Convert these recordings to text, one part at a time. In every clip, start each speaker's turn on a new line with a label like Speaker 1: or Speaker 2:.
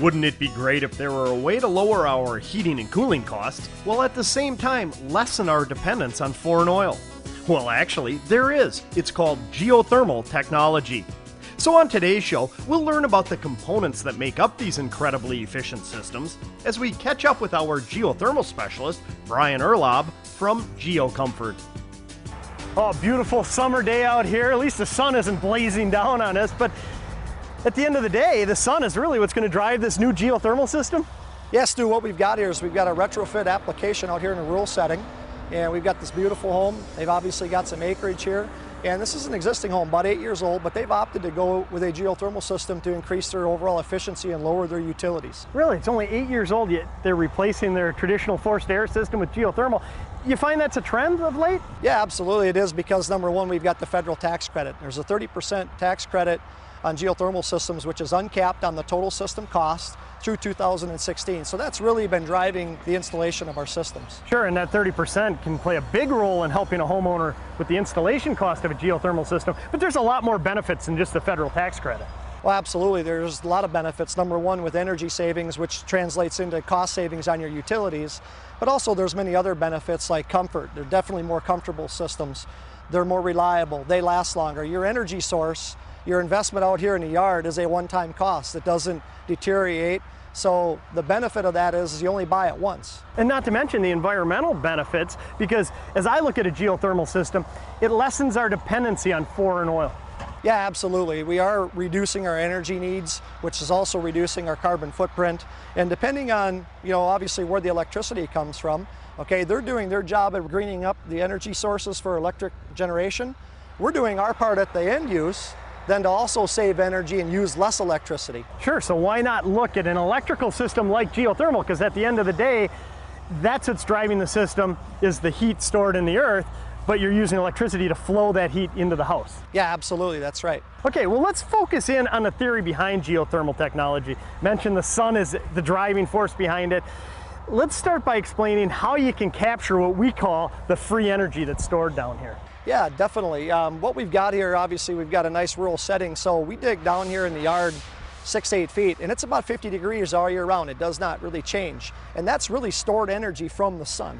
Speaker 1: Wouldn't it be great if there were a way to lower our heating and cooling costs, while at the same time lessen our dependence on foreign oil? Well, actually, there is. It's called geothermal technology. So on today's show, we'll learn about the components that make up these incredibly efficient systems as we catch up with our geothermal specialist, Brian Urlab from GeoComfort. Oh, beautiful summer day out here. At least the sun isn't blazing down on us, but at the end of the day, the sun is really what's going to drive this new geothermal system?
Speaker 2: Yes, Stu, what we've got here is we've got a retrofit application out here in a rural setting, and we've got this beautiful home. They've obviously got some acreage here, and this is an existing home, about 8 years old, but they've opted to go with a geothermal system to increase their overall efficiency and lower their utilities.
Speaker 1: Really? It's only 8 years old, yet they're replacing their traditional forced air system with geothermal. You find that's a trend of late?
Speaker 2: Yeah, absolutely it is, because number one, we've got the federal tax credit. There's a 30% tax credit on geothermal systems, which is uncapped on the total system cost through 2016. So that's really been driving the installation of our systems.
Speaker 1: Sure, and that 30% can play a big role in helping a homeowner with the installation cost of a geothermal system, but there's a lot more benefits than just the federal tax credit.
Speaker 2: Well, absolutely, there's a lot of benefits. Number one, with energy savings, which translates into cost savings on your utilities, but also there's many other benefits like comfort. They're definitely more comfortable systems. They're more reliable, they last longer. Your energy source, your investment out here in the yard is a one-time cost. It doesn't deteriorate. So the benefit of that is you only buy it once.
Speaker 1: And not to mention the environmental benefits, because as I look at a geothermal system, it lessens our dependency on foreign oil.
Speaker 2: Yeah, absolutely. We are reducing our energy needs, which is also reducing our carbon footprint. And depending on, obviously where the electricity comes from, okay, they're doing their job at greening up the energy sources for electric generation. We're doing our part at the end use, then to also save energy and use less electricity.
Speaker 1: Sure, so why not look at an electrical system like geothermal? Because at the end of the day, that's what's driving the system, is the heat stored in the earth, but you're using electricity to flow that heat into the house.
Speaker 2: Yeah, absolutely, that's right.
Speaker 1: Okay, well, let's focus in on the theory behind geothermal technology. Mentioned the sun is the driving force behind it. Let's start by explaining how you can capture what we call the free energy that's stored down here.
Speaker 2: Yeah, definitely. What we've got here, obviously, we've got a nice rural setting, so we dig down here in the yard 6-8 feet, and it's about 50 degrees all year round. It does not really change, and that's really stored energy from the sun.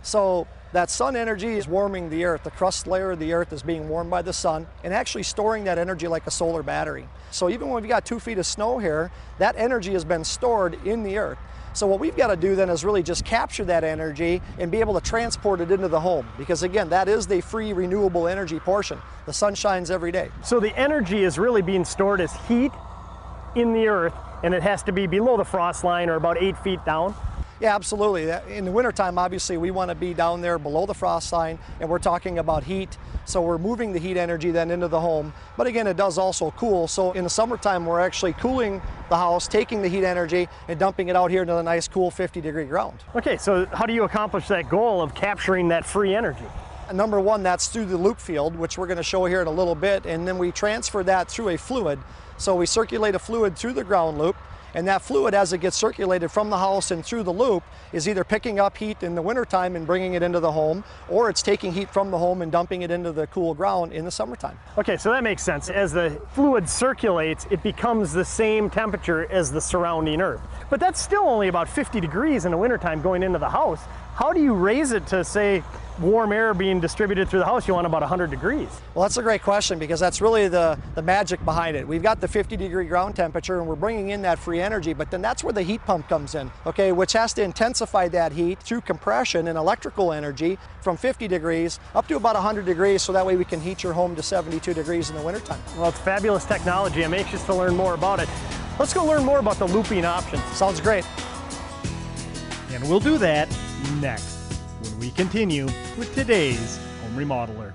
Speaker 2: So that sun energy is warming the earth. The crust layer of the earth is being warmed by the sun and actually storing that energy like a solar battery. So even when we've got 2 feet of snow here, that energy has been stored in the earth. So what we've got to do then is really just capture that energy and be able to transport it into the home, because again, that is the free renewable energy portion. The sun shines every day.
Speaker 1: So the energy is really being stored as heat in the earth, and it has to be below the frost line or about 8 feet down?
Speaker 2: Yeah, absolutely. In the wintertime, obviously, we want to be down there below the frost line, and we're talking about heat. So we're moving the heat energy then into the home. But again, it does also cool. So in the summertime, we're actually cooling the house, taking the heat energy and dumping it out here into the nice, cool 50-degree ground.
Speaker 1: Okay, so how do you accomplish that goal of capturing that free energy?
Speaker 2: Number one, that's through the loop field, which we're going to show here in a little bit, and then we transfer that through a fluid. So we circulate a fluid through the ground loop, and that fluid, as it gets circulated from the house and through the loop, is either picking up heat in the wintertime and bringing it into the home, or it's taking heat from the home and dumping it into the cool ground in the summertime.
Speaker 1: Okay, so that makes sense. As the fluid circulates, it becomes the same temperature as the surrounding earth. But that's still only about 50 degrees in the wintertime going into the house. How do you raise it to, say, warm air being distributed through the house? You want about 100 degrees.
Speaker 2: Well, that's a great question, because that's really the magic behind it. We've got the 50-degree ground temperature, and we're bringing in that free energy, but then that's where the heat pump comes in, okay, which has to intensify that heat through compression and electrical energy from 50 degrees up to about 100 degrees, so that way we can heat your home to 72 degrees in the wintertime.
Speaker 1: Well, it's fabulous technology. I'm anxious to learn more about it. Let's go learn more about the looping options.
Speaker 2: Sounds great.
Speaker 1: And we'll do that next, when we continue with today's Home Remodeler.